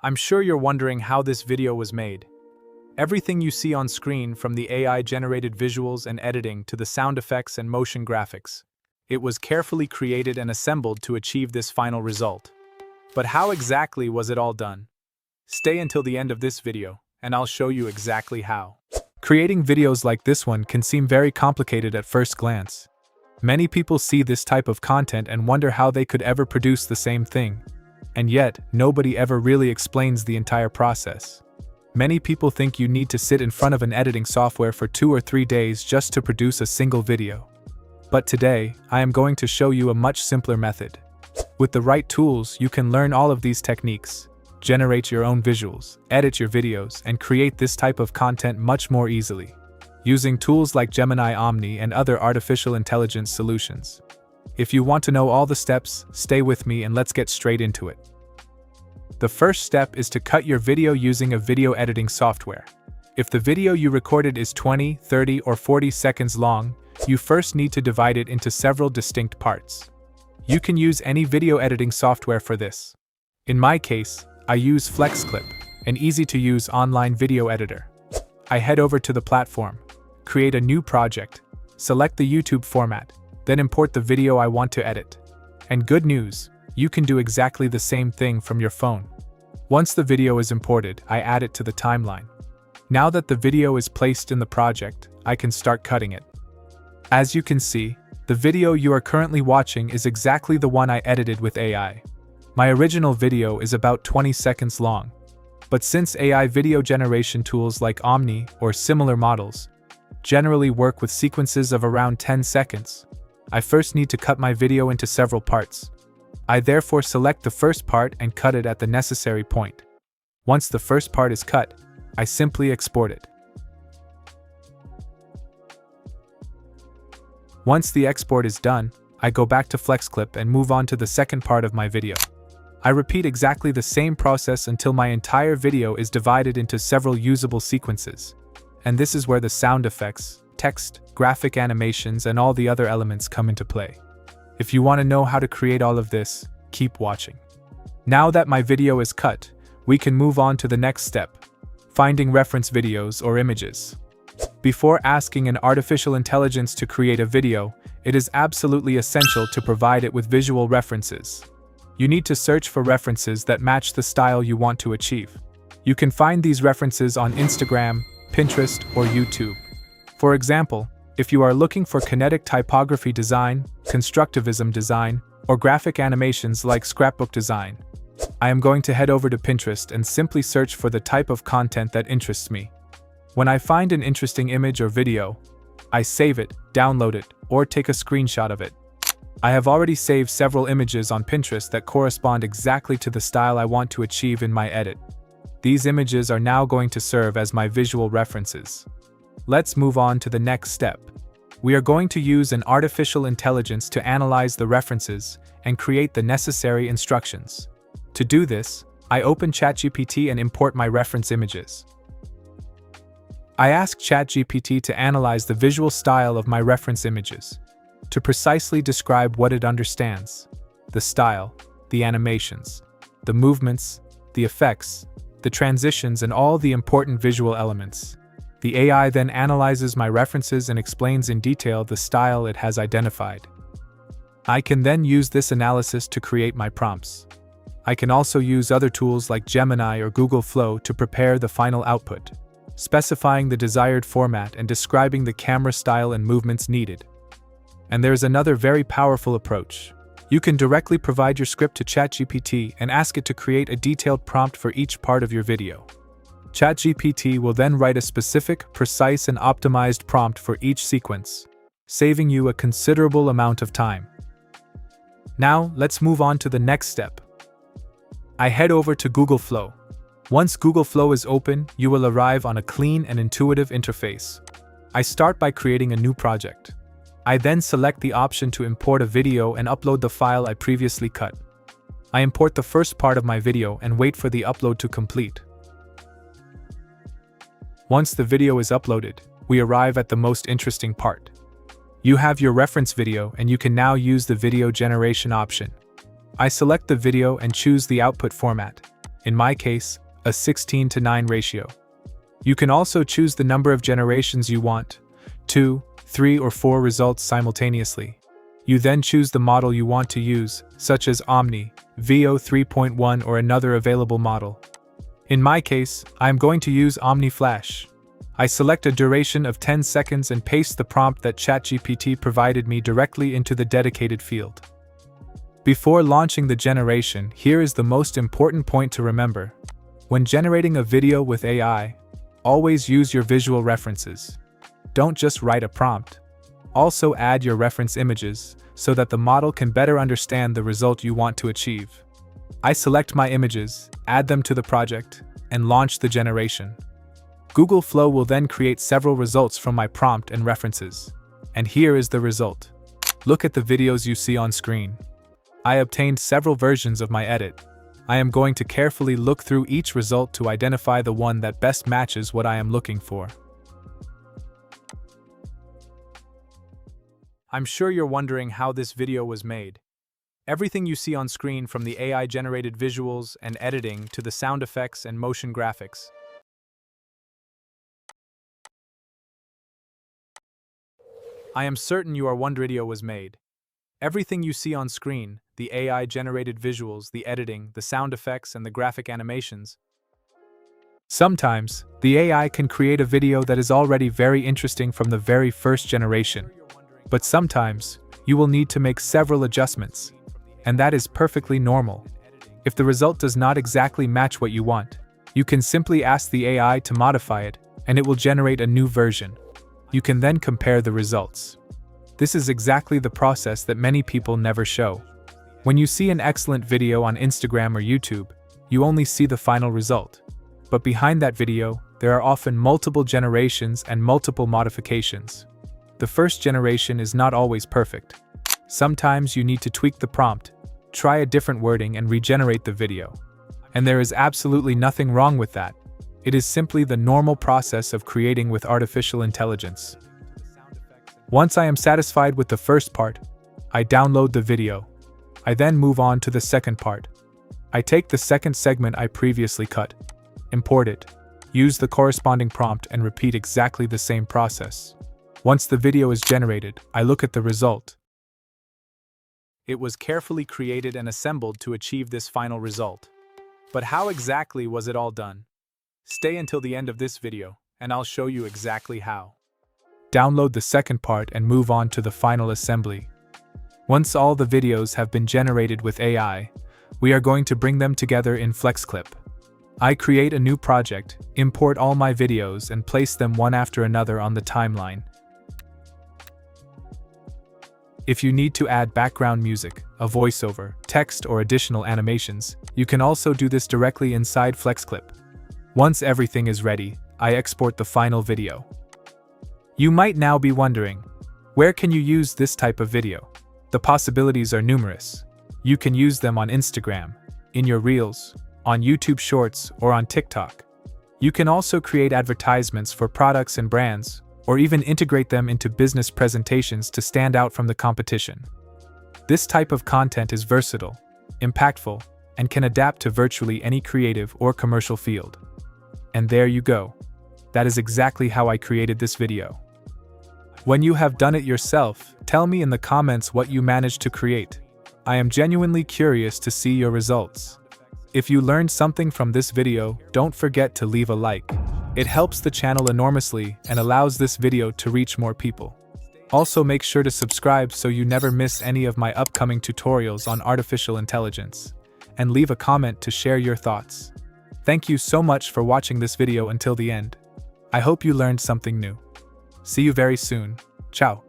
I'm sure you're wondering how this video was made. Everything you see on screen, from the AI-generated visuals and editing to the sound effects and motion graphics, it was carefully created and assembled to achieve this final result. But how exactly was it all done? Stay until the end of this video, and I'll show you exactly how. Creating videos like this one can seem very complicated at first glance. Many people see this type of content and wonder how they could ever produce the same thing. And yet, nobody ever really explains the entire process. Many people think you need to sit in front of an editing software for 2 or 3 days just to produce a single video. But today, I am going to show you a much simpler method. With the right tools, you can learn all of these techniques, generate your own visuals, edit your videos, and create this type of content much more easily, using tools like Gemini Omni and other artificial intelligence solutions. If you want to know all the steps, stay with me and let's get straight into it. The first step is to cut your video using a video editing software. If the video you recorded is 20, 30, or 40 seconds long, you first need to divide it into several distinct parts. You can use any video editing software for this. In my case, I use FlexClip, an easy-to-use online video editor. I head over to the platform, create a new project, select the YouTube format, then import the video I want to edit. And good news, you can do exactly the same thing from your phone. Once the video is imported, I add it to the timeline. Now that the video is placed in the project, I can start cutting it. As you can see, the video you are currently watching is exactly the one I edited with AI. My original video is about 20 seconds long. But since AI video generation tools like Omni or similar models generally work with sequences of around 10 seconds, I first need to cut my video into several parts. I therefore select the first part and cut it at the necessary point. Once the first part is cut, I simply export it. Once the export is done, I go back to FlexClip and move on to the second part of my video. I repeat exactly the same process until my entire video is divided into several usable sequences. And this is where the sound effects, text, graphic animations, and all the other elements come into play. If you want to know how to create all of this, keep watching. Now that my video is cut, we can move on to the next step, finding reference videos or images. Before asking an artificial intelligence to create a video, it is absolutely essential to provide it with visual references. You need to search for references that match the style you want to achieve. You can find these references on Instagram, Pinterest, or YouTube. For example, if you are looking for kinetic typography design, constructivism design, or graphic animations like scrapbook design, I am going to head over to Pinterest and simply search for the type of content that interests me. When I find an interesting image or video, I save it, download it, or take a screenshot of it. I have already saved several images on Pinterest that correspond exactly to the style I want to achieve in my edit. These images are now going to serve as my visual references. Let's move on to the next step. We are going to use an artificial intelligence to analyze the references and create the necessary instructions. To do this, I open ChatGPT and import my reference images. I ask ChatGPT to analyze the visual style of my reference images, to precisely describe what it understands: the style, the animations, the movements, the effects, the transitions, and all the important visual elements. The AI then analyzes my references and explains in detail the style it has identified. I can then use this analysis to create my prompts. I can also use other tools like Gemini or GoogleFlow to prepare the final output, specifying the desired format and describing the camera style and movements needed. And there's another very powerful approach. You can directly provide your script to ChatGPT and ask it to create a detailed prompt for each part of your video. ChatGPT will then write a specific, precise, and optimized prompt for each sequence, saving you a considerable amount of time. Now, let's move on to the next step. I head over to GoogleFlow. Once GoogleFlow is open, you will arrive on a clean and intuitive interface. I start by creating a new project. I then select the option to import a video and upload the file I previously cut. I import the first part of my video and wait for the upload to complete. Once the video is uploaded, we arrive at the most interesting part. You have your reference video and you can now use the video generation option. I select the video and choose the output format. in my case, a 16:9 ratio. You can also choose the number of generations you want, 2, 3, or 4 results simultaneously. You then choose the model you want to use, such as Omni, VO 3.1, or another available model. In my case, I am going to use Omni Flash. I select a duration of 10 seconds and paste the prompt that ChatGPT provided me directly into the dedicated field. Before launching the generation, here is the most important point to remember. When generating a video with AI, always use your visual references. Don't just write a prompt. Also add your reference images so that the model can better understand the result you want to achieve. I select my images, add them to the project, and launch the generation. GoogleFlow will then create several results from my prompt and references. And here is the result. Look at the videos you see on screen. I obtained several versions of my edit. I am going to carefully look through each result to identify the one that best matches what I am looking for. I'm sure you're wondering how this video was made. Everything you see on screen, from the AI-generated visuals and editing to the sound effects and motion graphics. I am certain you are wondering how the video was made. Everything you see on screen, the AI-generated visuals, the editing, the sound effects, and the graphic animations. Sometimes, the AI can create a video that is already very interesting from the very first generation. But sometimes, you will need to make several adjustments. And that is perfectly normal. If the result does not exactly match what you want, you can simply ask the AI to modify it, and it will generate a new version. You can then compare the results. This is exactly the process that many people never show. When you see an excellent video on Instagram or YouTube, you only see the final result. But behind that video, there are often multiple generations and multiple modifications. The first generation is not always perfect. Sometimes you need to tweak the prompt, try a different wording, and regenerate the video. And there is absolutely nothing wrong with that. It is simply the normal process of creating with artificial intelligence. Once I am satisfied with the first part, I download the video. I then move on to the second part. I take the second segment I previously cut, import it, use the corresponding prompt, and repeat exactly the same process. Once the video is generated, I look at the result. It was carefully created and assembled to achieve this final result. But how exactly was it all done? Stay until the end of this video, and I'll show you exactly how. Download the second part and move on to the final assembly. Once all the videos have been generated with AI, we are going to bring them together in FlexClip. I create a new project, import all my videos, and place them one after another on the timeline. If you need to add background music, a voiceover, text, or additional animations, you can also do this directly inside FlexClip. Once everything is ready, I export the final video. You might now be wondering, where can you use this type of video? The possibilities are numerous. You can use them on Instagram, in your Reels, on YouTube Shorts, or on TikTok. You can also create advertisements for products and brands, or even integrate them into business presentations to stand out from the competition. This type of content is versatile, impactful, and can adapt to virtually any creative or commercial field. And there you go. That is exactly how I created this video. When you have done it yourself, tell me in the comments what you managed to create. I am genuinely curious to see your results. If you learned something from this video, don't forget to leave a like. It helps the channel enormously and allows this video to reach more people. Also, make sure to subscribe so you never miss any of my upcoming tutorials on artificial intelligence. And leave a comment to share your thoughts. Thank you so much for watching this video until the end. I hope you learned something new. See you very soon. Ciao.